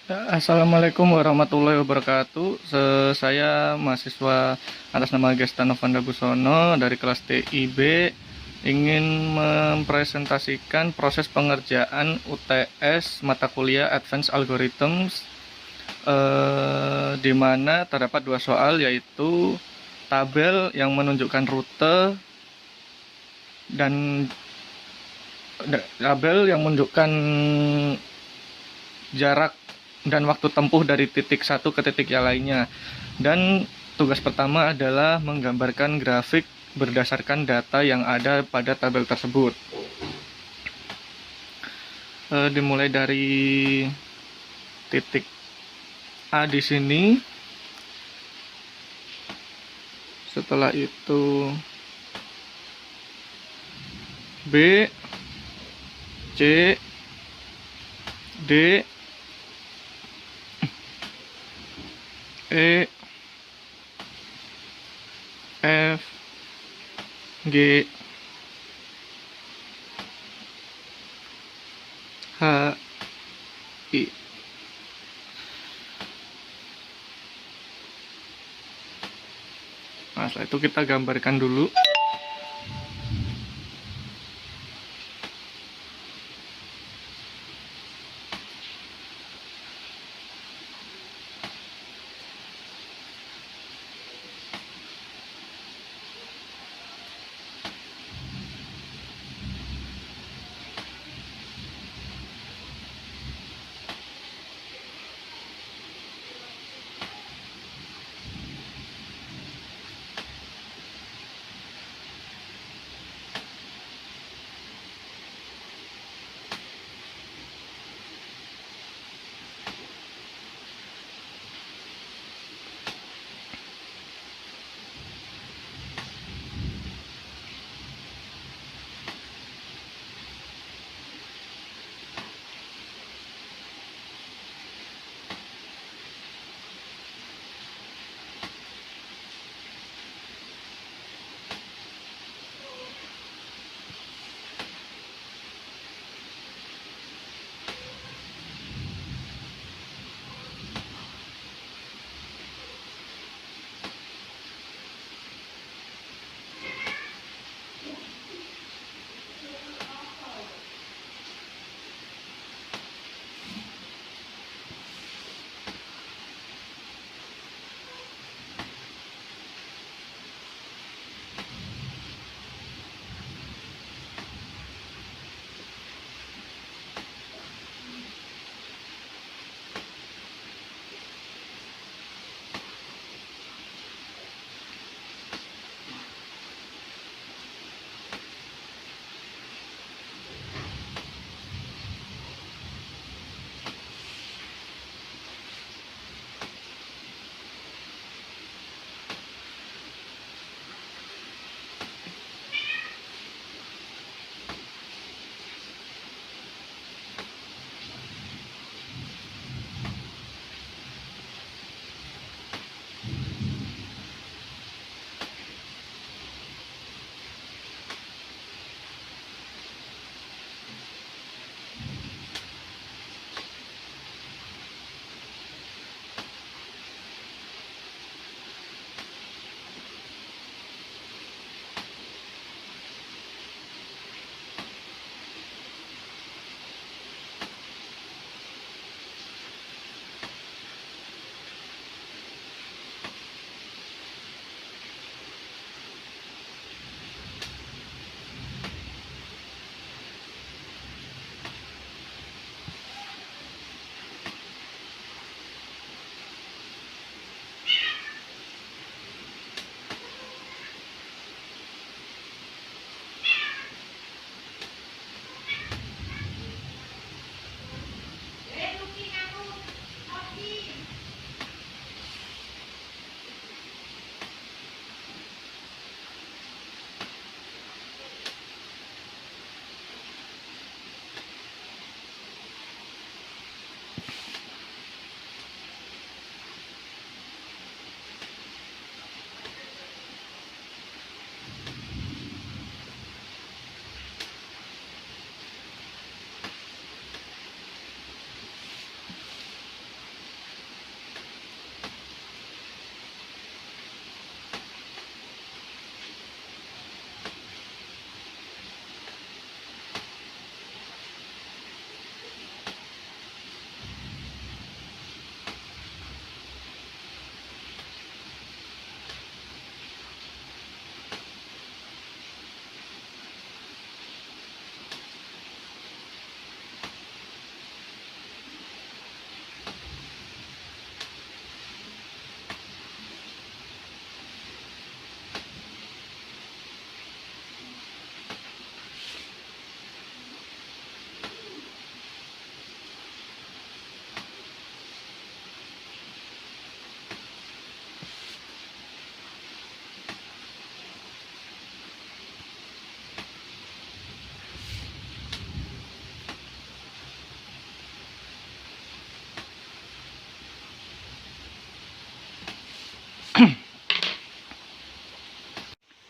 Assalamualaikum warahmatullahi wabarakatuh. Saya mahasiswa atas nama Gesta Novanda Busono dari kelas TIB ingin mempresentasikan proses pengerjaan UTS mata kuliah Advanced Algorithms, di mana terdapat dua soal, yaitu tabel yang menunjukkan rute dan tabel yang menunjukkan jarak dan waktu tempuh dari titik satu ke titik yang lainnya. Dan tugas pertama adalah menggambarkan grafik berdasarkan data yang ada pada tabel tersebut. Dimulai dari titik A di sini. Setelah itu B, C, D, E, F, G, H, I. Nah, setelah itu kita gambarkan dulu.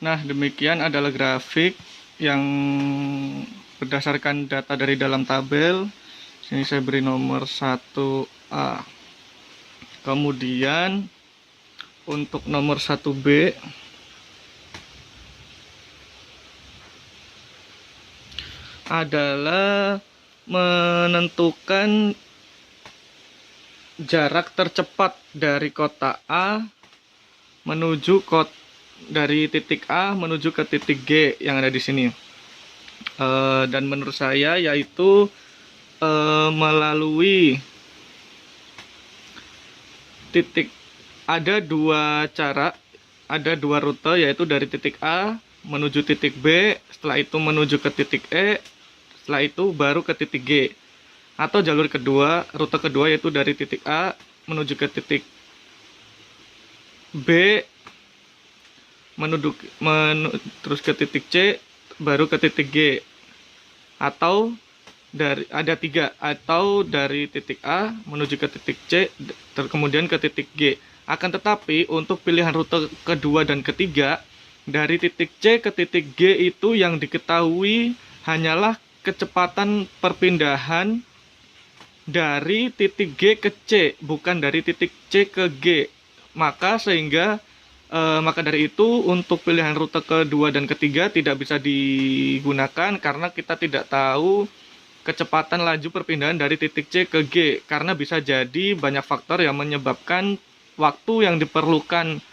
Nah, demikian adalah grafik yang berdasarkan data dari dalam tabel. Sini saya beri nomor 1A. Kemudian untuk nomor 1B adalah menentukan jarak tercepat dari kota A menuju dari titik A menuju ke titik G yang ada di sini. Dan menurut saya yaitu melalui titik, ada dua cara, ada dua rute, yaitu dari titik A menuju titik B, setelah itu menuju ke titik E, setelah itu baru ke titik G. Atau jalur kedua, rute kedua, yaitu dari titik A menuju ke titik B, terus ke titik C, baru ke titik G. Atau ada tiga, atau dari titik A menuju ke titik C, kemudian ke titik G. Akan tetapi untuk pilihan rute kedua dan ketiga, dari titik C ke titik G itu yang diketahui hanyalah kecepatan perpindahan dari titik G ke C, bukan dari titik C ke G. Maka dari itu untuk pilihan rute kedua dan ketiga tidak bisa digunakan karena kita tidak tahu kecepatan laju perpindahan dari titik C ke G, karena bisa jadi banyak faktor yang menyebabkan waktu yang diperlukan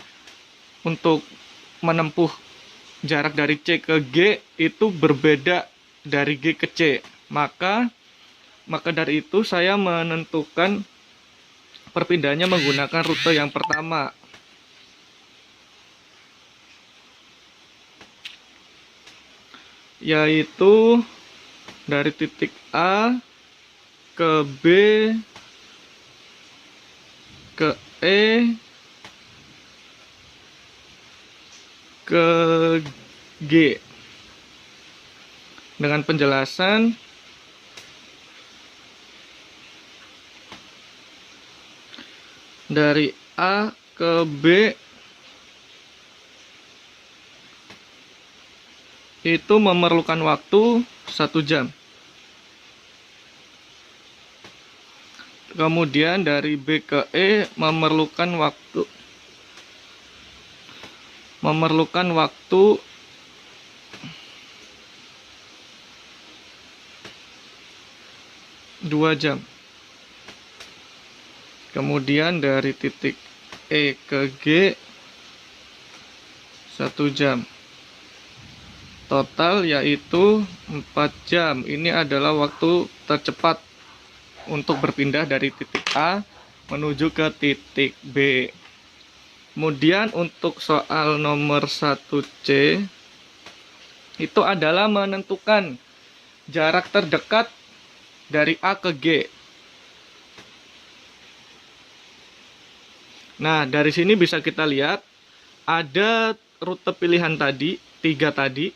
untuk menempuh jarak dari C ke G itu berbeda dari G ke C. Maka dari itu saya menentukan perpindahannya menggunakan rute yang pertama, yaitu dari titik A ke B ke E ke G, dengan penjelasan dari A ke B itu memerlukan waktu 1 jam. Kemudian dari B ke E memerlukan waktu 2 jam. Kemudian dari titik E ke G 1 jam. Total yaitu 4 jam. Ini adalah waktu tercepat untuk berpindah dari titik A menuju ke titik B. Kemudian untuk soal nomor 1C itu adalah menentukan jarak terdekat dari A ke G. Nah, dari sini bisa kita lihat ada rute pilihan tadi, 3 tadi.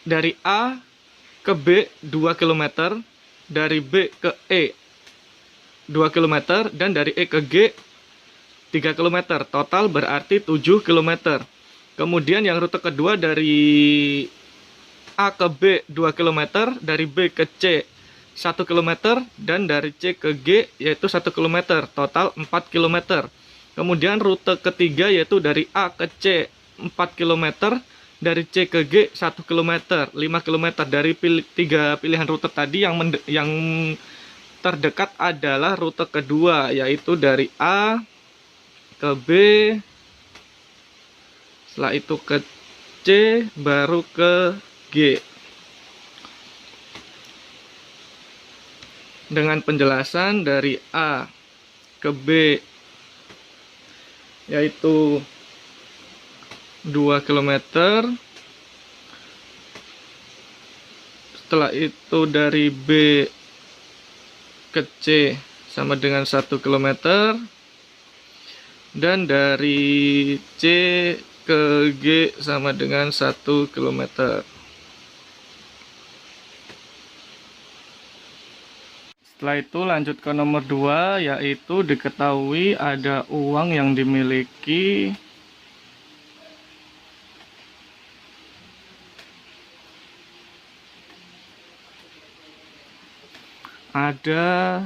Dari A ke B 2 km, dari B ke E 2 km, dan dari E ke G 3 km. Total berarti 7 km. Kemudian yang rute kedua dari A ke B 2 km, dari B ke C 1 km, dan dari C ke G yaitu 1 km. Total 4 km. Kemudian rute ketiga yaitu dari A ke C 4 km, dari C ke G 1 km, 5 km. Dari 3 pilihan rute tadi yang terdekat adalah rute kedua, yaitu dari A ke B, setelah itu ke C, baru ke G. Dengan penjelasan dari A ke B yaitu 2 km. Setelah itu dari B ke C sama dengan 1 km, dan dari C ke G sama dengan 1 km. Setelah itu lanjut ke nomor 2, yaitu diketahui ada uang yang dimiliki ada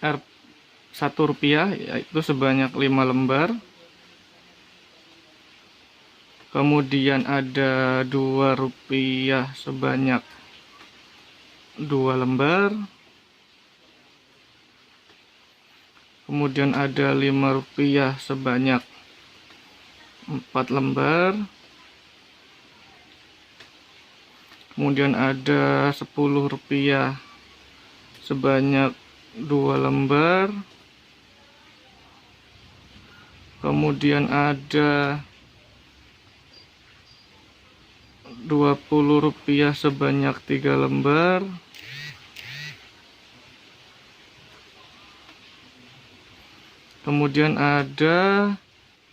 Rp1 yaitu sebanyak 5 lembar. Kemudian ada Rp2 sebanyak 2 lembar. Kemudian ada Rp5 sebanyak 4 lembar. Kemudian ada Rp10 sebanyak 2 lembar. Kemudian ada Rp20 sebanyak 3 lembar. Kemudian ada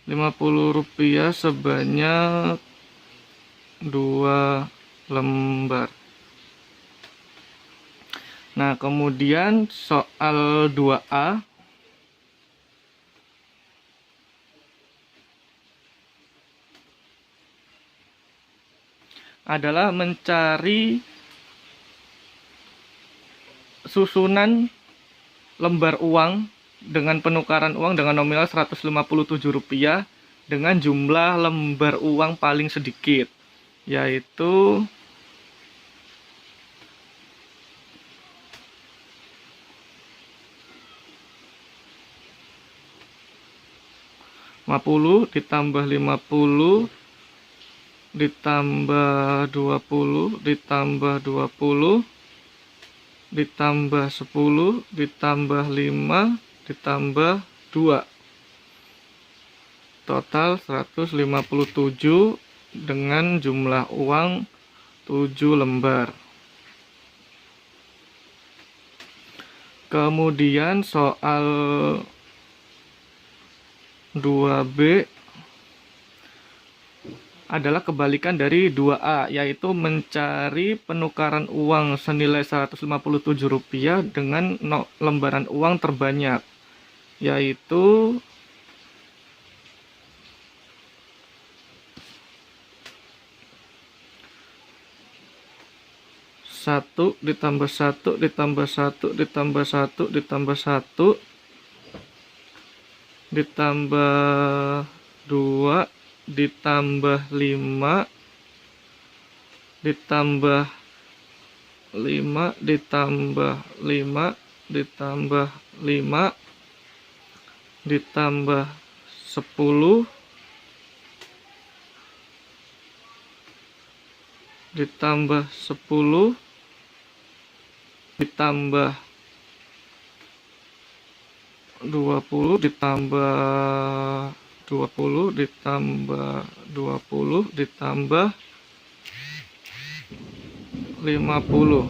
Rp50 sebanyak 2 lembar. Nah, kemudian soal 2A adalah mencari susunan lembar uang dengan penukaran uang dengan nominal Rp157 dengan jumlah lembar uang paling sedikit, yaitu Rp50 ditambah Rp50 ditambah Rp20 ditambah Rp20 ditambah Rp10 ditambah Rp5 ditambah Rp2, total Rp157 dengan jumlah uang 7 lembar. Kemudian soal 2B adalah kebalikan dari 2A, yaitu mencari penukaran uang senilai Rp157 dengan lembaran uang terbanyak, yaitu satu ditambah 1 ditambah 1 ditambah 1 ditambah 1 ditambah 2 ditambah 5 ditambah 5 ditambah 5 ditambah 5 ditambah 10 ditambah 10 ditambah 20 ditambah 20 ditambah 20 ditambah 50.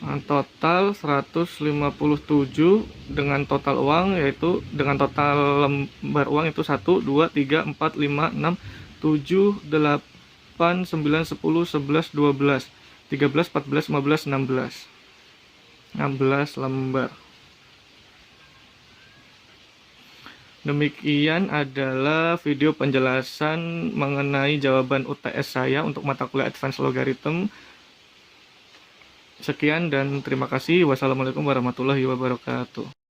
Nah, total 157 dengan total uang, yaitu dengan total lembar uang itu 1, 2, 3, 4, 5, 6, 7, 8, 9, 10, 11, 12, 13, 14, 15, 16. 16 lembar. Demikian adalah video penjelasan mengenai jawaban UTS saya untuk mata kuliah Advanced Logarithm. Sekian dan terima kasih. Wassalamualaikum warahmatullahi wabarakatuh.